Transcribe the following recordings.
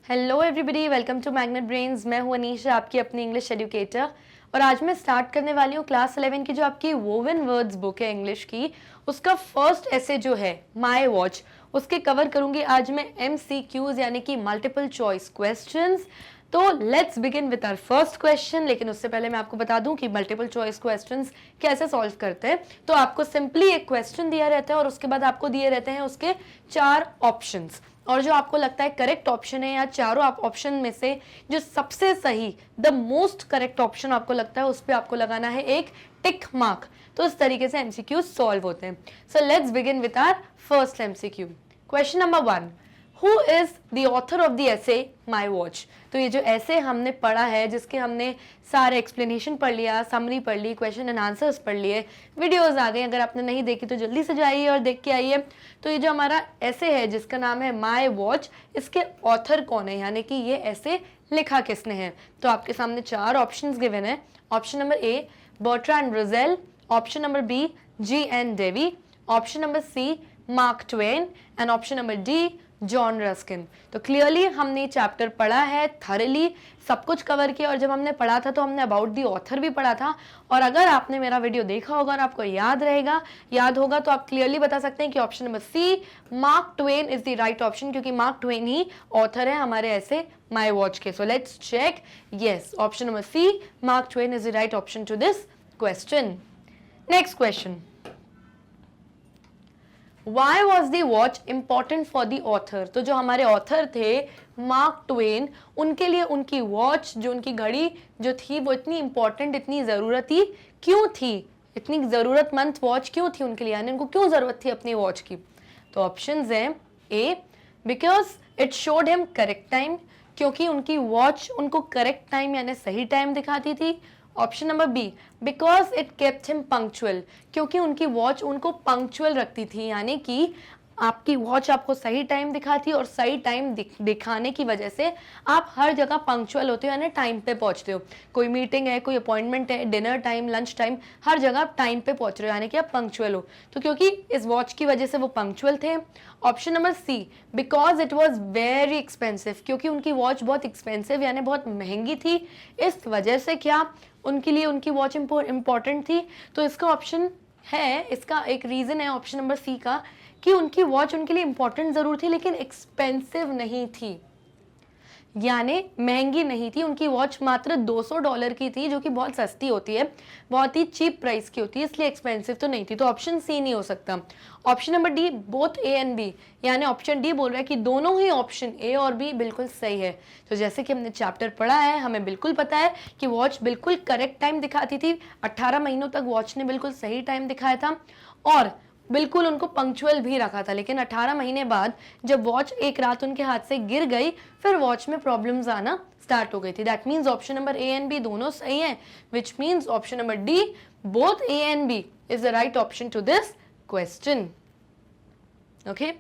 Hello everybody, welcome to magnet brains. मैं हूं अनीशा, आपकी अपनी इंग्लिश एजुकेटर। और आज मैं स्टार्ट करने वाली हूं क्लास 11 की जो आपकी वोवन वर्ड्स बुक है इंग्लिश की, उसका फर्स्ट ऐसे जो है माय वॉच, उसके कवर करूंगी आज मैं MCQs यानी कि मल्टीपल चॉइस क्वेश्चंस। तो let's begin with our first question. लेकिन उससे पहले मैं आपको बता दूं कि मल्टीपल चॉइस क्वेश्चंस कैसे सॉल्व करते हैं। तो आपको सिंपली एक क्वेश्चन दिया रहता है और उसके बाद आपको दिए रहते हैं उसके 4 ऑप्शंस, और जो आपको लगता है करेक्ट ऑप्शन है या चारों आप ऑप्शन में से जो सबसे सही, द मोस्ट करेक्ट ऑप्शन आपको लगता है, उस पर आपको लगाना है एक टिक मार्क। तो इस तरीके से MCQ सॉल्व होते हैं। So let's begin with our first MCQ। Question number 1, who is the author of the essay my watch. तो ये जो ऐसे हमने पढ़ा है, जिसके हमने सारे एक्सप्लेनेशन पढ़ लिया, समरी पढ़ ली, क्वेश्चन एंड आंसर्स पढ़ लिए, वीडियोस आ गई, अगर आपने नहीं देखी तो जल्दी से जाइए और देख के आइए। तो ये जो हमारा ऐसे है जिसका नाम है माई वॉच, इसके ऑथर कौन है, यानी कि ये ऐसे लिखा किसने है। तो आपके सामने 4 ऑप्शंस गिवन है। Option number A, Bertrand Russell. Option number B, G.N. Dewey. Option number C, Mark Twain. And option number D, John Ruskin. तो क्लियरली हमने चैप्टर पढ़ा है, थॉरली सब कुछ कवर किया। और जब हमने पढ़ा था तो हमने अबाउट दी ऑथर भी पढ़ा था। और अगर आपने मेरा वीडियो देखा होगा और आपको याद होगा तो आप क्लियरली बता सकते हैं कि option number C, Mark Twain is the right option, क्योंकि मार्क ट्वेन ही ऑथर है हमारे ऐसे माई वॉच के। So let's check. Yes, option number C, Mark Twain is the right option to this question. Next question, Why was the watch important for the author? तो जो हमारे author थे mark Twain, उनके लिए उनकी watch, जो उनकी घड़ी जो थी, वो इतनी इंपॉर्टेंट, इतनी ज़रूरत थी। क्यों थी इतनी ज़रूरतमंद वॉच, क्यों थी उनके लिए, यानी उनको क्यों ज़रूरत थी अपनी वॉच की। तो ऑप्शंस हैं, A, because it showed him correct time, क्योंकि उनकी वॉच उनको करेक्ट टाइम यानी सही टाइम दिखाती थी। Option number B, because it kept him punctual, क्योंकि उनकी वॉच उनको पंक्चुअल रखती थी, यानी कि आपकी वॉच आपको सही टाइम दिखाती, और सही टाइम दिखाने की वजह से आप हर जगह पंक्चुअल होते हो, यानी टाइम पे पहुंचते हो। कोई मीटिंग है, कोई अपॉइंटमेंट है, डिनर टाइम, लंच टाइम, हर जगह आप टाइम पे पहुंच रहे हो, यानी कि आप पंक्चुअल हो। तो क्योंकि इस वॉच की वजह से वो पंक्चुअल थे। Option number C, because it was very expensive, क्योंकि उनकी वॉच बहुत एक्सपेंसिव यानी बहुत महंगी थी, इस वजह से क्या उनके लिए उनकी वॉच इंपॉर्टेंट थी। तो इसका ऑप्शन है, इसका एक रीजन है ऑप्शन नंबर सी का, कि उनकी वॉच उनके लिए इंपॉर्टेंट जरूर थी लेकिन एक्सपेंसिव नहीं थी, यानी महंगी नहीं थी। उनकी वॉच मात्र $200 की थी, जो कि बहुत सस्ती होती है, बहुत ही चीप प्राइस की होती है, इसलिए एक्सपेंसिव तो नहीं थी। तो ऑप्शन सी नहीं हो सकता। Option number D, both A and B, यानी ऑप्शन डी बोल रहा है कि दोनों ही ऑप्शन ए और बी बिल्कुल सही है। तो जैसे कि हमने चैप्टर पढ़ा है, हमें बिल्कुल पता है कि वॉच बिल्कुल करेक्ट टाइम दिखाती थी। 18 महीनों तक वॉच ने बिल्कुल सही टाइम दिखाया था और बिल्कुल उनको पंक्चुअल भी रखा था। लेकिन 18 महीने बाद जब वॉच एक रात उनके हाथ से गिर गई, फिर वॉच में प्रॉब्लम्स आना स्टार्ट हो गई थी। That means option number A and B दोनों सही हैं, which means option number D, both A and B is the right option to this question. Okay,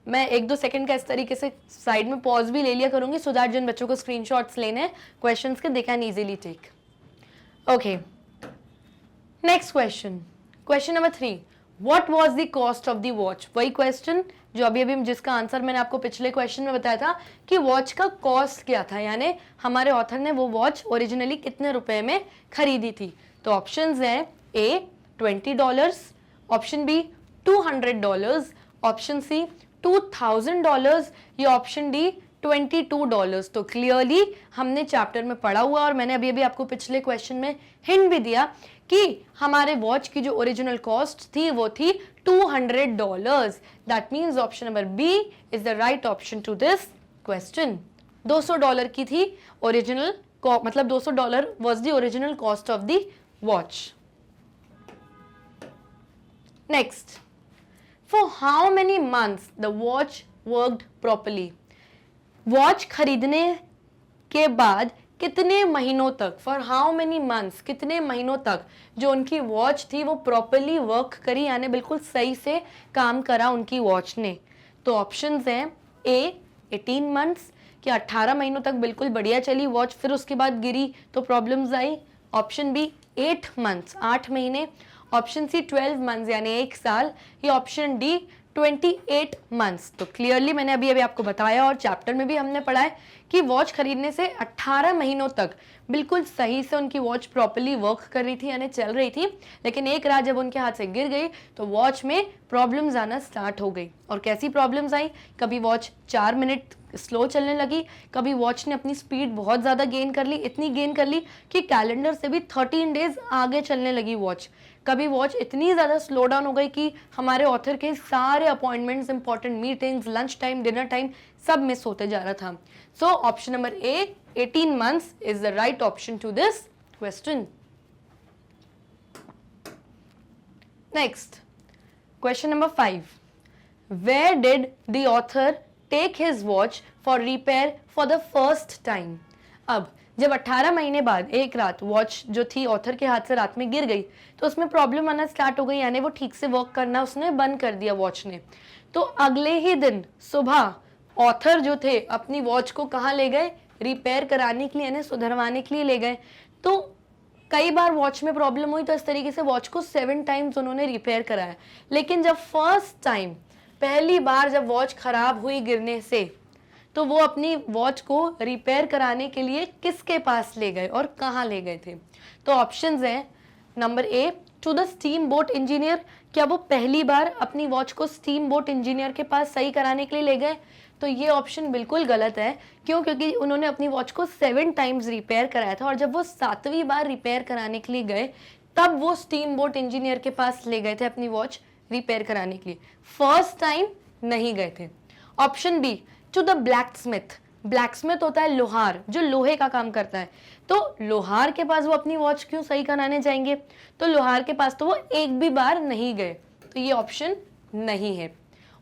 मैं 1-2 सेकंड का इस तरीके से साइड में पॉज भी ले लिया करूंगी, सो दैट जिन बच्चों को स्क्रीनशॉट्स लेने हैं क्वेश्चंस के, they can easily take. Okay, next question, question number 3, What was the cost of the watch? वही क्वेश्चन जो अभी जिसका आंसर मैंने आपको पिछले क्वेश्चन में बताया था कि वॉच का कॉस्ट क्या था, यानी हमारे ऑथर ने वो वॉच ओरिजिनली कितने रुपए में खरीदी थी। तो ऑप्शंस हैं, ए $20, ऑप्शन बी $200, ऑप्शन सी $2000 या ऑप्शन डी $22। तो क्लियरली हमने चैप्टर में पढ़ा हुआ, और मैंने अभी आपको पिछले क्वेश्चन में हिंट भी दिया कि हमारे वॉच की जो ओरिजिनल कॉस्ट थी वो थी $200। That means option number B is the right option to this question. $200 की थी ओरिजिनल, मतलब $200 was the original cost of the watch. Next, for how many months the watch worked properly. Watch खरीदने के बाद कितने महीनों तक, फॉर हाउ मेनी मंथ्स, कितने महीनों तक जो उनकी वॉच थी वो प्रॉपर्ली वर्क करी, यानी बिल्कुल सही से काम करा उनकी वॉच ने। तो ऑप्शंस हैं, ए 18 मंथ्स, कि 18 महीनों तक बिल्कुल बढ़िया चली वॉच, फिर उसके बाद गिरी तो प्रॉब्लम्स आई। ऑप्शन बी 8 मंथ्स, 8 महीने। ऑप्शन सी 12 मंथ्स यानी 1 साल, या ऑप्शन डी 28 मंथ्स। तो क्लियरली मैंने अभी अभी आपको बताया और चैप्टर में भी हमने पढ़ा है कि वॉच खरीदने से 18 महीनों तक बिल्कुल सही से उनकी वॉच प्रॉपर्ली वर्क कर रही थी यानी चल रही थी, लेकिन एक रात जब उनके हाथ से गिर गई तो वॉच में प्रॉब्लम्स आना स्टार्ट हो गई। और कैसी प्रॉब्लम्स आई? कभी वॉच 4 मिनट स्लो चलने लगी, कभी वॉच ने अपनी स्पीड बहुत ज़्यादा गेन कर ली, इतनी गेन कर ली कि कैलेंडर से भी 13 डेज आगे चलने लगी वॉच। कभी वॉच इतनी ज़्यादा स्लो डाउन हो गई कि हमारे ऑथर के सारे appointments, important meetings, lunch time, dinner time सब मिस होते जा रहा था। सो option number A, 18 months is the right option to this question. Next, question number 5. Where did the author take his watch for repair for the first time? अब जब 18 महीने बाद एक रात वॉच जो थी ऑथर के हाथ से रात में गिर गई तो उसमें प्रॉब्लम आना स्टार्ट हो गई, यानी वो ठीक से वर्क करना उसने बंद कर दिया वॉच ने। तो अगले ही दिन सुबह ऑथर जो थे अपनी वॉच को कहाँ ले गए? रिपेयर कराने के लिए यानी सुधरवाने के लिए ले गए। तो कई बार वॉच में प्रॉब्लम हुई तो इस तरीके से वॉच को 7 टाइम्स उन्होंने रिपेयर कराया। लेकिन जब फर्स्ट टाइम, पहली बार जब वॉच खराब हुई गिरने से, तो वो अपनी वॉच को रिपेयर कराने के लिए किसके पास ले गए और कहाँ ले गए थे? तो ऑप्शंस हैं, number A, to the steam boat engineer. क्या वो पहली बार अपनी वॉच को स्टीम बोट इंजीनियर के पास सही कराने के लिए ले गए? तो ये ऑप्शन बिल्कुल गलत है। क्यों? क्योंकि उन्होंने अपनी वॉच को 7 टाइम्स रिपेयर कराया था और जब वो 7वीं बार रिपेयर कराने के लिए गए तब वो स्टीम बोट इंजीनियर के पास ले गए थे अपनी वॉच रिपेयर कराने के लिए, फर्स्ट टाइम नहीं गए थे। Option B, to the blacksmith. Blacksmith होता है लोहार, जो लोहे का काम करता है। तो लोहार के पास वो अपनी वॉच क्यों सही कराने जाएंगे? तो लोहार के पास तो वो एक भी बार नहीं गए, तो ये ऑप्शन नहीं है।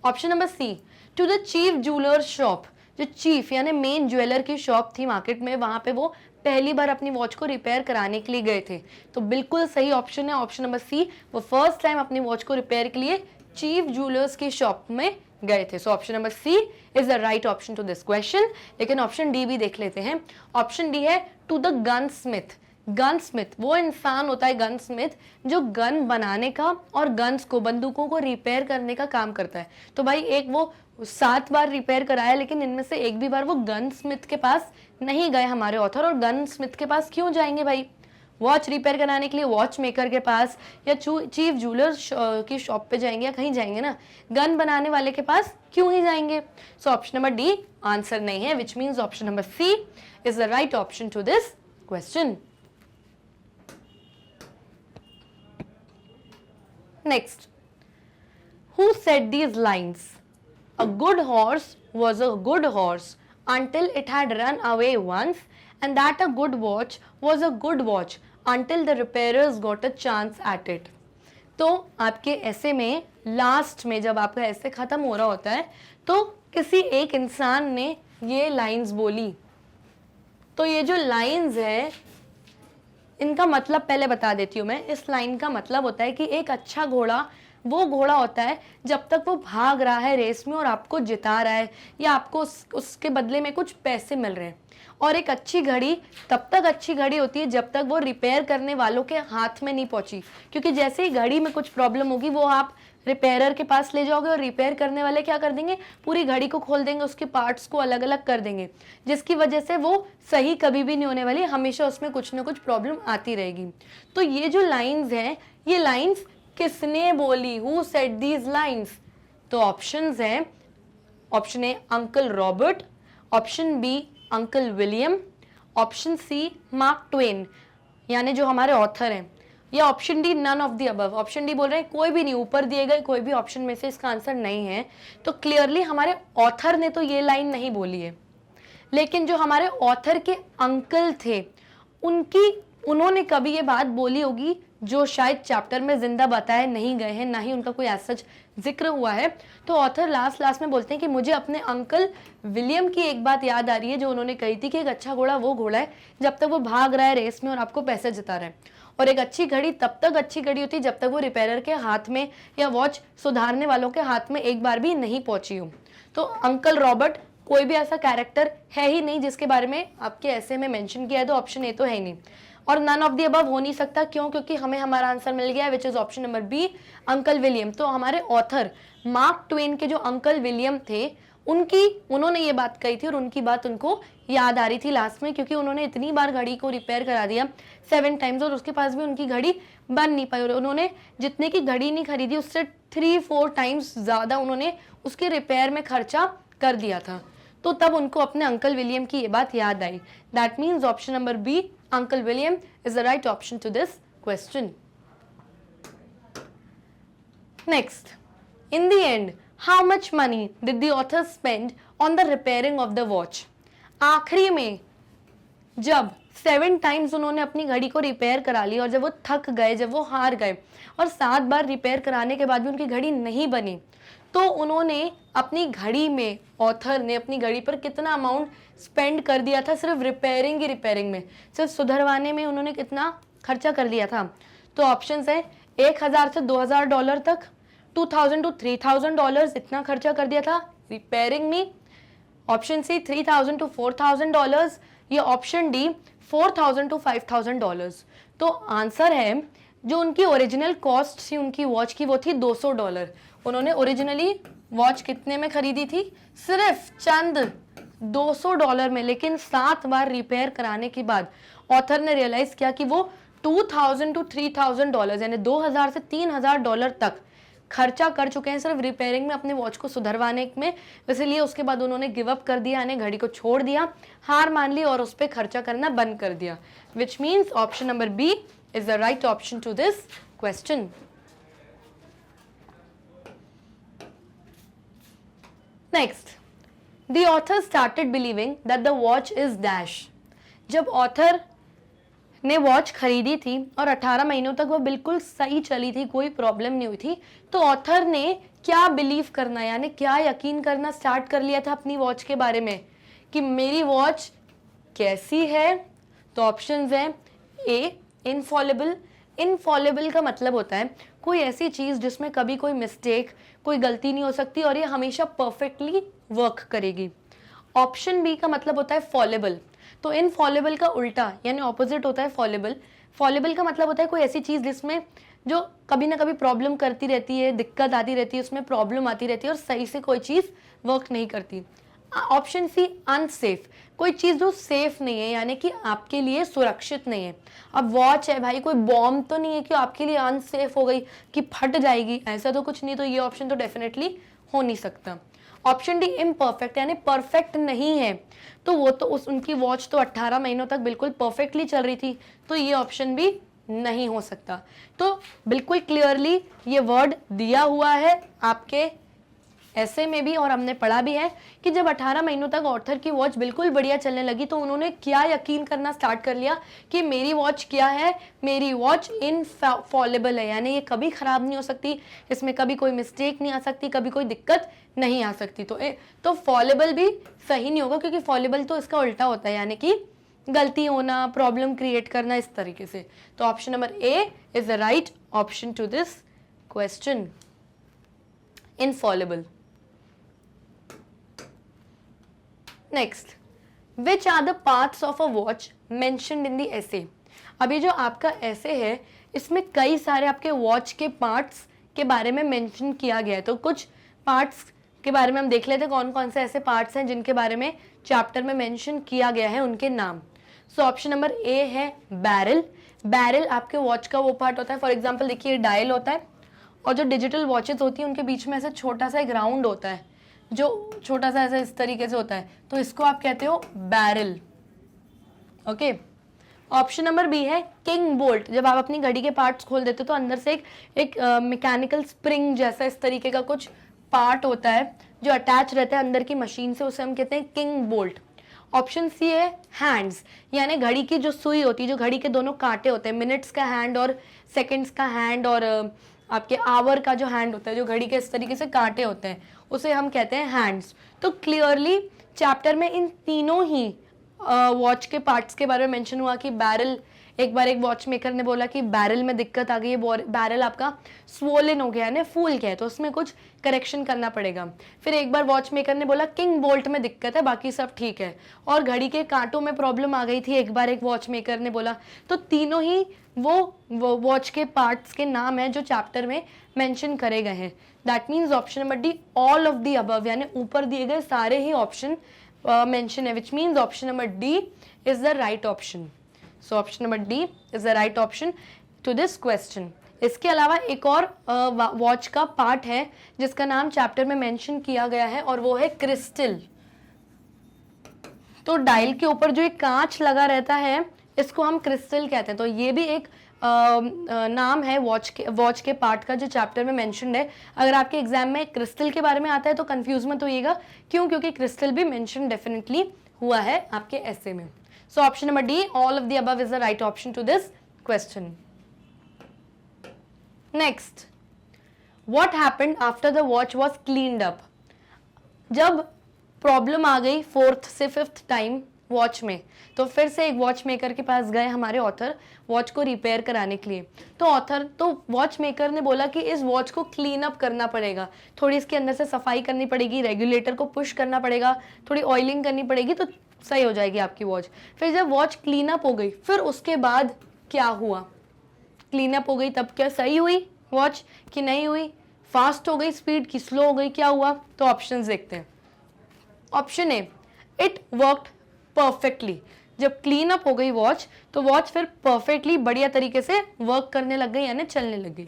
Option number C, to the chief jeweller shop. जो चीफ यानी मेन ज्वेलर की शॉप थी मार्केट में, वहां पे वो पहली बार अपनी वॉच को रिपेयर कराने के लिए गए थे। तो बिल्कुल सही ऑप्शन है ऑप्शन नंबर सी, वो फर्स्ट टाइम अपनी वॉच को रिपेयर के लिए चीफ ज्वेलर्स की शॉप में गए थे। So option number C is the right option to this question. लेकिन ऑप्शन डी भी देख लेते हैं। ऑप्शन डी है to the gunsmith. Gunsmith वो इंसान होता है, गन स्मिथ, जो गन बनाने का और गन्स को, बंदूकों को रिपेयर करने का काम करता है। तो भाई एक वो 7 बार रिपेयर कराया, लेकिन इनमें से एक भी बार वो गन स्मिथ के पास नहीं गए हमारे ऑथर। और गन स्मिथ के पास क्यों जाएंगे भाई? वॉच रिपेयर कराने के लिए वॉच मेकर के पास या चीफ ज्वेलर की शॉप पे जाएंगे या कहीं जाएंगे ना, गन बनाने वाले के पास क्यों ही जाएंगे? So option number D answer नहीं है, which means option number C is the right option to this question. Next, who said these lines? A good horse was a good horse until it had run away once, and that a good watch was a good watch until the repairers got a chance at it. तो आपके essay में last में जब आपका ऐसे खत्म हो रहा होता है तो किसी एक इंसान ने ये लाइंस बोली। तो ये जो लाइंस है इनका मतलब पहले बता देती हूँ मैं। इस लाइन का मतलब होता है कि एक अच्छा घोड़ा वो घोड़ा होता है जब तक वो भाग रहा है रेस में और आपको जिता रहा है या आपको उसके बदले में कुछ पैसे मिल रहे हैं। और एक अच्छी घड़ी तब तक अच्छी घड़ी होती है जब तक वो रिपेयर करने वालों के हाथ में नहीं पहुंची, क्योंकि जैसे ही घड़ी में कुछ प्रॉब्लम होगी वो आप रिपेयरर के पास ले जाओगे और रिपेयर करने वाले क्या कर देंगे, पूरी घड़ी को खोल देंगे, उसके पार्ट्स को अलग अलग कर देंगे, जिसकी वजह से वो सही कभी भी नहीं होने वाली, हमेशा उसमें कुछ ना कुछ प्रॉब्लम आती रहेगी। तो ये जो लाइंस हैं, ये लाइंस किसने बोली? Who said these lines? तो ऑप्शंस हैं, option A uncle Robert, option B uncle William, option C Mark Twain यानी जो हमारे ऑथर हैं, या option D none of the above. Option D बोल रहे हैं कोई भी नहीं, ऊपर दिए गए कोई भी ऑप्शन में से इसका आंसर नहीं है। तो क्लियरली हमारे ऑथर ने तो ये लाइन नहीं बोली है, लेकिन जो हमारे ऑथर के अंकल थे उन्होंने कभी ये बात बोली होगी जो शायद चैप्टर में जिंदा बताए नहीं गए हैं, ना ही उनका कोई ऐसा जिक्र हुआ है। तो ऑथर लास्ट में बोलते हैं कि मुझे अपने अंकल विलियम की एक बात याद आ रही है जो उन्होंने कही थी कि एक अच्छा घोड़ा वो घोड़ा है जब तक वो भाग रहा है रेस में और आपको पैसे जिता रहा है, और एक अच्छी घड़ी तब तक अच्छी घड़ी होती है जब तक वो रिपेयरर के हाथ में या वॉच सुधारने वालों के हाथ में एक बार भी नहीं पहुंची हो। तो अंकल रॉबर्ट कोई भी ऐसा कैरेक्टर है ही नहीं जिसके बारे में आपके ऐसे में मेंशन किया है, तो ऑप्शन ए तो है ही नहीं। और नन ऑफ द अबव हो नहीं सकता, क्यों? क्योंकि हमें हमारा आंसर मिल गया है which is option number B, uncle William. तो हमारे ऑथर मार्क ट्वेन के जो अंकल विलियम थे उन्होंने ये बात कही थी और उनकी बात उनको याद आ रही थी लास्ट में, क्योंकि उन्होंने इतनी बार घड़ी को रिपेयर करा दिया 7 टाइम्स और उसके पास भी उनकी घड़ी बन नहीं पाई। और उन्होंने जितने की घड़ी नहीं खरीदी उससे 3-4 टाइम्स ज़्यादा उन्होंने उसके रिपेयर में खर्चा कर दिया था। तो तब उनको अपने अंकल विलियम की ये बात याद आई। That means option number B, uncle William, is the right option to this question. Next, in the end, how much money did the author spend on the repairing of the watch? आखिरी में जब 7 times उन्होंने अपनी घड़ी को repair करा ली और जब वो थक गए, जब वो हार गए और 7 बार रिपेयर कराने के बाद भी उनकी घड़ी नहीं बनी, तो उन्होंने अपनी घड़ी में, ऑथर ने अपनी घड़ी पर कितना अमाउंट स्पेंड कर दिया था सिर्फ रिपेयरिंग में, सिर्फ सुधरवाने में उन्होंने कितना खर्चा कर दिया था? तो ऑप्शंस है $1000 से $2000 तक, $2000 to $3000 इतना खर्चा कर दिया था रिपेयरिंग में, ऑप्शन सी $3000 to $4000, या ऑप्शन डी $4000 to $5000। तो आंसर है जो उनकी ओरिजिनल कॉस्ट थी उनकी वॉच की वो थी $200। उन्होंने ओरिजिनली वॉच कितने में खरीदी थी? सिर्फ चंद $200 में, लेकिन 7 बार रिपेयर कराने के बाद ऑथर ने रियलाइज किया कि वो $2000 to $3000 यानी $2000 से $3000 तक खर्चा कर चुके हैं सिर्फ रिपेयरिंग में, अपने वॉच को सुधरवाने में। इसलिए उसके बाद उन्होंने गिव अप कर दिया, यानी घड़ी को छोड़ दिया, हार मान ली और उस पर खर्चा करना बंद कर दिया। Which means option number B is the right option to this question. Next, the author started believing that the watch is dash. जब ऑथर ने वॉच खरीदी थी और 18 महीनों तक वो बिल्कुल सही चली थी, कोई प्रॉब्लम नहीं हुई थी, तो ऑथर ने क्या बिलीव करना, यानी क्या यकीन करना स्टार्ट कर लिया था अपनी वॉच के बारे में कि मेरी वॉच कैसी है? तो ऑप्शंस हैं ए, इनफॉलेबल। इनफॉलेबल का मतलब होता है कोई ऐसी चीज़ जिसमें कभी कोई मिस्टेक, कोई गलती नहीं हो सकती और ये हमेशा परफेक्टली वर्क करेगी। ऑप्शन बी का मतलब होता है फॉलेबल। तो इनफॉलेबल का उल्टा यानी ऑपोजिट होता है फॉलेबल। फॉलेबल का मतलब होता है कोई ऐसी चीज़ जिसमें जो कभी ना कभी प्रॉब्लम करती रहती है, दिक्कत आती रहती है, उसमें प्रॉब्लम आती रहती है और सही से कोई चीज़ वर्क नहीं करती। ऑप्शन सी अनसेफ, कोई चीज़ जो सेफ नहीं है यानी कि आपके लिए सुरक्षित नहीं है। अब वॉच है भाई, कोई बॉम्ब तो नहीं है कि आपके लिए अनसेफ हो गई कि फट जाएगी, ऐसा तो कुछ नहीं। तो ये ऑप्शन तो डेफिनेटली हो नहीं सकता। ऑप्शन डी इम्परफेक्ट यानी परफेक्ट नहीं है, तो वो तो उनकी वॉच तो 18 महीनों तक बिल्कुल परफेक्टली चल रही थी, तो ये ऑप्शन भी नहीं हो सकता। तो बिल्कुल क्लियरली ये वर्ड दिया हुआ है आपके ऐसे में भी और हमने पढ़ा भी है कि जब 18 महीनों तक ऑथर की वॉच बिल्कुल बढ़िया चलने लगी तो उन्होंने क्या यकीन करना स्टार्ट कर लिया कि मेरी वॉच क्या है, मेरी वॉच इनफॉलेबल है, यानी ये कभी ख़राब नहीं हो सकती, इसमें कभी कोई मिस्टेक नहीं आ सकती, कभी कोई दिक्कत नहीं आ सकती। तो फॉलेबल भी सही नहीं होगा क्योंकि फॉलेबल तो इसका उल्टा होता है यानी कि गलती होना, प्रॉब्लम क्रिएट करना, इस तरीके से। तो option number A is the right option to this question, infallible. Next, which are the parts of a watch mentioned in the essay. अब ये जो आपका एसे है इसमें कई सारे आपके वॉच के पार्ट्स के बारे में मेंशन किया गया है। तो कुछ पार्ट्स के बारे में हम देख लेते हैं कौन कौन से ऐसे पार्ट्स हैं जिनके बारे में चैप्टर में मेंशन किया गया है, उनके नाम। सो ऑप्शन नंबर ए है बैरल। बैरल आपके वॉच का वो पार्ट होता है, फॉर एग्जाम्पल देखिए डायल होता है और जो डिजिटल वॉचेस होती हैं उनके बीच में ऐसे छोटा सा एक राउंड होता है जो छोटा सा ऐसा इस तरीके से होता है, तो इसको आप कहते हो barrel. Okay. Option number B है किंग बोल्ट। जब आप अपनी घड़ी के पार्ट्स खोल देते हो तो अंदर से एक मैकेनिकल स्प्रिंग जैसा इस तरीके का कुछ पार्ट होता है जो अटैच रहता है अंदर की मशीन से, उसे हम कहते हैं किंग बोल्ट। ऑप्शन सी है हैंड्स, यानी घड़ी की जो सुई होती है, जो घड़ी के दोनों कांटे होते हैं, मिनट्स का हैंड और सेकंड्स का हैंड और आपके आवर का जो हैंड होता है, जो घड़ी के इस तरीके से कांटे होते हैं, उसे हम कहते हैं हैंड्स। तो क्लियरली चैप्टर में इन तीनों ही वॉच के पार्ट्स के बारे में मेंशन हुआ कि बैरल एक बार एक वॉच मेकर ने बोला कि बैरल में दिक्कत आ गई है, बैरल आपका स्वोलन हो गया है, फूल गया है, तो उसमें कुछ करेक्शन करना पड़ेगा। फिर एक बार वॉच मेकर ने बोला किंग बोल्ट में दिक्कत है, बाकी सब ठीक है। और घड़ी के कांटों में प्रॉब्लम आ गई थी, एक बार एक वॉच मेकर ने बोला। तो तीनों ही वो वॉच के पार्ट्स के नाम है जो चैप्टर में मेंशन करे गए हैं। That means option number D all of the above, यानी ऊपर दिए गए सारे ही ऑप्शन मेंशन है, which means option number D is the right option. So option number D is the right option to this question. इसके अलावा एक और वॉच का पार्ट है जिसका नाम चैप्टर में मेंशन किया गया है, और वो है क्रिस्टल। तो डायल के ऊपर जो एक कांच लगा रहता है इसको हम क्रिस्टल कहते हैं। तो ये भी एक नाम है वॉच के पार्ट का जो चैप्टर में मेंशन्ड है। अगर आपके एग्जाम में क्रिस्टल के बारे में आता है तो कंफ्यूज मत होइएगा, क्यों? क्योंकि क्रिस्टल भी मेंशन डेफिनेटली हुआ है आपके ऐसे में। So option number D all of the above is the right option to this question. Next, what happened after the watch was cleaned up? जब प्रॉब्लम आ गई 4th से 5th टाइम वॉच में, तो फिर से एक वॉच मेकर के पास गए हमारे ऑथर वॉच को रिपेयर कराने के लिए। तो वॉच मेकर ने बोला कि इस वॉच को क्लीन अप करना पड़ेगा, थोड़ी इसके अंदर से सफाई करनी पड़ेगी, रेगुलेटर को पुश करना पड़ेगा, थोड़ी ऑयलिंग करनी पड़ेगी, तो सही हो जाएगी आपकी वॉच। फिर जब वॉच क्लीन अप हो गई, फिर उसके बाद क्या हुआ? क्लीन अप हो गई तब क्या सही हुई वॉच कि नहीं हुई? फास्ट हो गई स्पीड की स्लो हो गई, क्या हुआ? तो ऑप्शंस देखते हैं। Option A, it worked perfectly. जब क्लीन अप हो गई वॉच तो वॉच फिर परफेक्टली बढ़िया तरीके से वर्क करने लग गई, यानी चलने लग गई।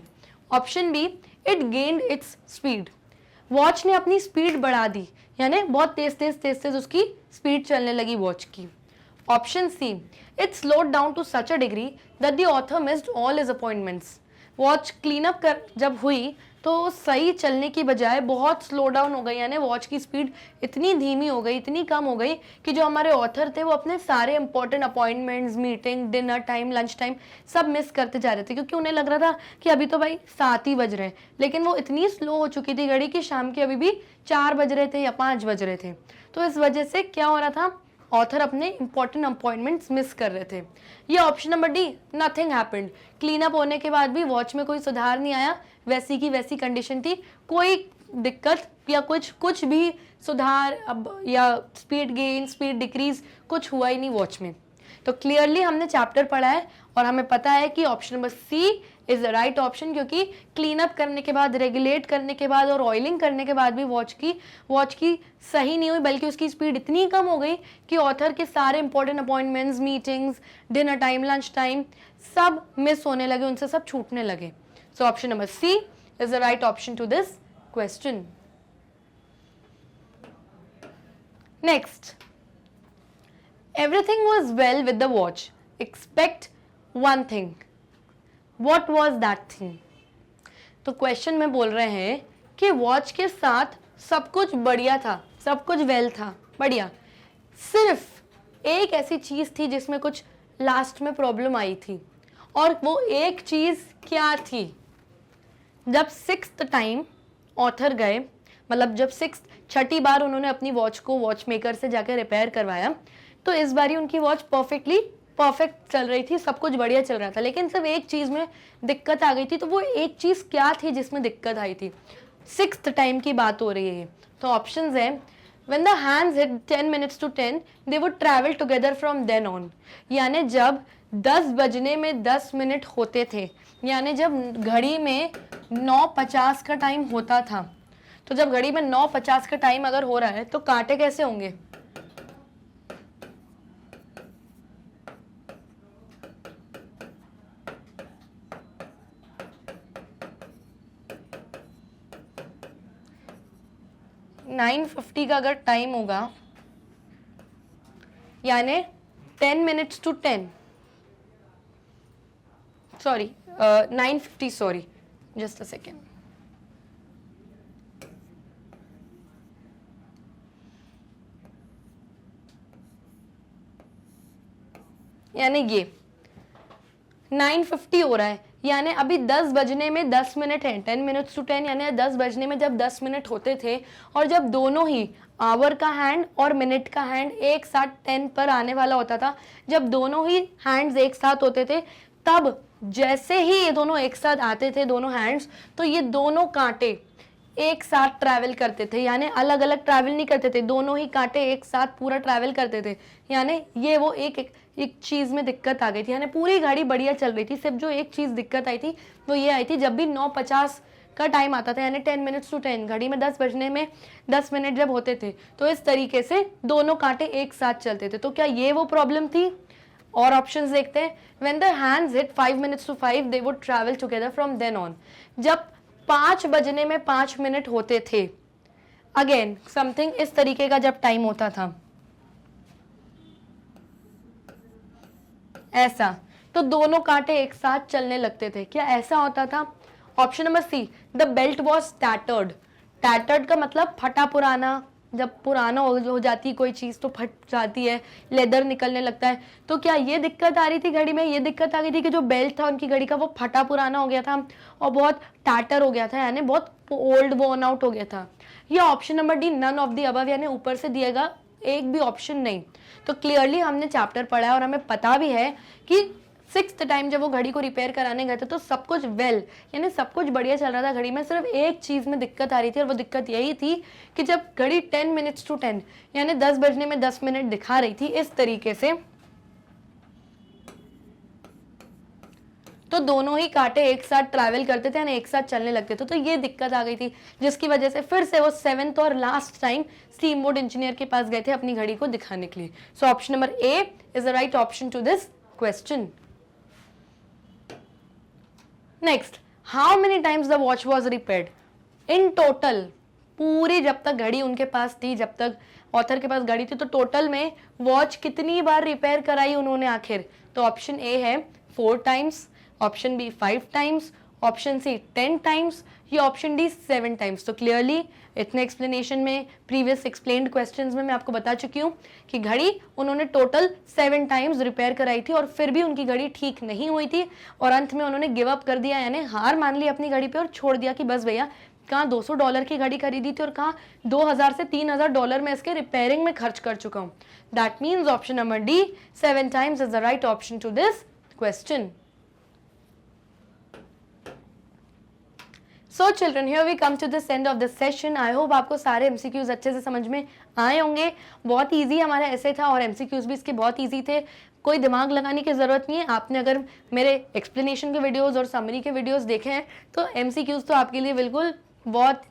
Option B, it gained its speed. Watch ने अपनी स्पीड बढ़ा दी, यानी बहुत तेज तेज उसकी स्पीड चलने लगी वॉच की। Option C, it slowed down to such a degree that the author missed all his appointments. Watch clean up कर जब हुई तो सही चलने की बजाय बहुत स्लो डाउन हो गई, यानी वॉच की स्पीड इतनी धीमी हो गई, इतनी कम हो गई कि जो हमारे ऑथर थे वो अपने सारे important appointments, meeting, dinner time, lunch time सब मिस करते जा रहे थे, क्योंकि उन्हें लग रहा था कि अभी तो भाई 7 ही बज रहे हैं, लेकिन वो इतनी स्लो हो चुकी थी घड़ी कि शाम के अभी भी 4 बज रहे थे या 5 बज रहे थे। तो इस वजह से क्या हो रहा था, ऑथर अपने इंपॉर्टेंट अपॉइंटमेंट्स मिस कर रहे थे। ये option number D, nothing happened. Clean up होने के बाद भी वॉच में कोई सुधार नहीं आया, वैसी की वैसी कंडीशन थी, कोई दिक्कत या कुछ भी सुधार अब या स्पीड गेन, स्पीड डिक्रीज कुछ हुआ ही नहीं वॉच में। तो क्लियरली हमने चैप्टर पढ़ा है और हमें पता है कि option number C is the right option, क्योंकि क्लीन अप करने के बाद, रेगुलेट करने के बाद और ऑयलिंग करने के बाद भी वॉच की सही नहीं हुई, बल्कि उसकी स्पीड इतनी कम हो गई कि ऑथर के सारे important appointments, meetings, dinner time, lunch time सब मिस होने लगे, उनसे सब छूटने लगे। So option number C is the right option to this question. Next, everything was well with the watch except one thing. What was that thing? तो question में बोल रहे हैं कि वॉच के साथ सब कुछ बढ़िया था, सब कुछ वेल था, बढ़िया, सिर्फ एक ऐसी चीज थी जिसमें कुछ लास्ट में प्रॉब्लम आई थी। और वो एक चीज क्या थी? जब 6th टाइम ऑथर गए, मतलब जब 6th बार उन्होंने अपनी वॉच को वॉच मेकर से जाकर रिपेयर करवाया, तो इस बारी उनकी वॉच परफेक्ट चल रही थी, सब कुछ बढ़िया चल रहा था, लेकिन सिर्फ एक चीज में दिक्कत आ गई थी। तो वो एक चीज क्या थी जिसमें दिक्कत आई थी? 6th टाइम की बात हो रही है। तो ऑप्शंस है, when the hands hit 10 minutes to 10 they would travel together from then on। यानी जब 10 बजने में 10 मिनट होते थे, यानी जब घड़ी में 9:50 का टाइम होता था, तो जब घड़ी में 9:50 का टाइम अगर हो रहा है तो कांटे कैसे होंगे? $9:50 का अगर टाइम होगा, यानी 10 minutes to 10, sorry 9:50, sorry just a second, यानी ये 9:50 हो रहा है, यानी अभी 10 बजने में 10 मिनट है, 10 minutes to 10, यानी 10 बजने में जब 10 मिनट होते थे और जब दोनों ही आवर का हैंड और मिनट का हैंड एक साथ 10 पर आने वाला होता था, जब दोनों ही हैंड्स एक साथ होते थे, तब जैसे ही ये दोनों एक साथ आते थे दोनों हैंड्स, तो ये दोनों कांटे एक साथ ट्रैवल करते थे, यानी अलग अलग ट्रैवल नहीं करते थे, दोनों ही कांटे एक साथ पूरा ट्रैवल करते थे। यानी ये वो एक चीज़ में दिक्कत आ गई थी, यानी पूरी गाड़ी बढ़िया चल रही थी, सिर्फ जो एक चीज़ दिक्कत आई थी वो ये आई थी, जब भी 9:50 का टाइम आता था, यानी 10 minutes to 10, घड़ी में 10 बजने में 10 मिनट जब होते थे, तो इस तरीके से दोनों कांटे एक साथ चलते थे। तो क्या ये वो प्रॉब्लम थी? और ऑप्शंस देखते हैं। When the hands hit 5 minutes to 5, they would travel together from then on. जब 5 बजने में 5 मिनट होते थे, अगेन समथिंग इस तरीके का जब टाइम होता था, ऐसा, तो दोनों कांटे एक साथ चलने लगते थे। क्या ऐसा होता था? Option number C, the belt was tattered. Tattered का मतलब फटा पुराना, जब पुराना हो जाती कोई चीज़ तो फट जाती है, लेदर निकलने लगता है। तो क्या ये दिक्कत आ रही थी घड़ी में? ये दिक्कत आ गई थी कि जो बेल्ट था उनकी घड़ी का वो फटा पुराना हो गया था और बहुत टैटर हो गया था, यानी बहुत ओल्ड वोर्न आउट हो गया था। ये option number D, none of the above, यानी ऊपर से दिएगा एक भी ऑप्शन नहीं। तो क्लियरली हमने चैप्टर पढ़ा है और हमें पता भी है कि 6th टाइम जब वो घड़ी को रिपेयर कराने गए थे तो सब कुछ यानी सब कुछ बढ़िया चल रहा था घड़ी में, सिर्फ एक चीज़ में दिक्कत आ रही थी और वो दिक्कत यही थी कि जब घड़ी 10 minutes to 10 यानी 10 बजने में 10 मिनट दिखा रही थी इस तरीके से, तो दोनों ही कांटे एक साथ ट्रैवल करते थे, यानी एक साथ चलने लगते थे। तो ये दिक्कत आ गई थी, जिसकी वजह से फिर से वो 7th और last time steam board engineer के पास गए थे अपनी घड़ी को दिखाने के लिए। So option number A is the right option to this question. Next, how many times the watch was repaired in total? पूरी जब तक घड़ी उनके पास थी, जब तक ऑथर के पास घड़ी थी, तो टोटल में वॉच कितनी बार रिपेयर कराई उन्होंने आखिर? तो ऑप्शन ए है 4 times, option B 5 times, option C 10 times, ये ऑप्शन डी 7 टाइम्स। तो क्लियरली इतने एक्सप्लेनेशन में, प्रीवियस एक्सप्लेन्ड क्वेश्चंस में मैं आपको बता चुकी हूँ कि घड़ी उन्होंने टोटल 7 टाइम्स रिपेयर कराई थी और फिर भी उनकी घड़ी ठीक नहीं हुई थी और अंत में उन्होंने गिव अप कर दिया, यानी हार मान ली अपनी घड़ी पे और छोड़ दिया कि बस भैया, कहाँ $200 की घड़ी खरीदी थी और कहाँ 2000 से $3000 में इसके रिपेयरिंग में खर्च कर चुका हूँ। That means option number D 7 times is the right option to this question. So children, here we come to this end of this session. I hope आपको सारे MCQs अच्छे से समझ में आए होंगे। बहुत इजी हमारा ऐसे था और MCQs भी इसके बहुत इजी थे, कोई दिमाग लगाने की ज़रूरत नहीं है। आपने अगर मेरे एक्सप्लेनेशन के वीडियोस और समरी के वीडियोस देखे हैं तो MCQs तो आपके लिए बिल्कुल बहुत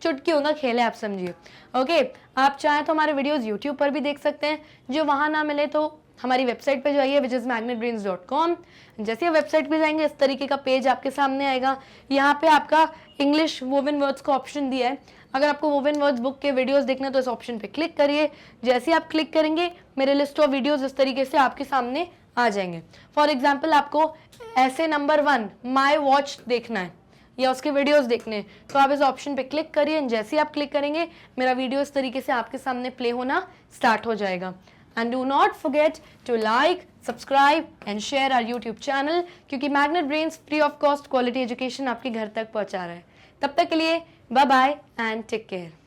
चुटकियों का खेल है, आप समझिए। ओके, आप चाहें तो हमारे वीडियोस यूट्यूब पर भी देख सकते हैं, जो वहाँ ना मिले तो हमारी वेबसाइट पे जाइए विच इज़ magnetbrains.com। जैसे आप वेबसाइट पे जाएंगे इस तरीके का पेज आपके सामने आएगा। यहाँ पे आपका इंग्लिश वोवन वर्ड्स का ऑप्शन दिया है। अगर आपको वोवन वर्ड्स बुक के वीडियोस देखना है तो इस ऑप्शन पे क्लिक करिए। जैसे आप क्लिक करेंगे मेरे लिस्ट ऑफ वीडियोस इस तरीके से आपके सामने आ जाएंगे। फॉर एग्जाम्पल, आपको ऐसे नंबर 1 माई वॉच देखना है या उसके वीडियोस देखने हैं तो आप इस ऑप्शन पे क्लिक करिए। जैसे आप क्लिक करेंगे मेरा वीडियो इस तरीके से आपके सामने प्ले होना स्टार्ट हो जाएगा। And do not forget to like, subscribe and share our YouTube channel, क्योंकि magnet brains free of cost quality education आपके घर तक पहुंचा रहा है। तब तक के लिए bye bye and take care.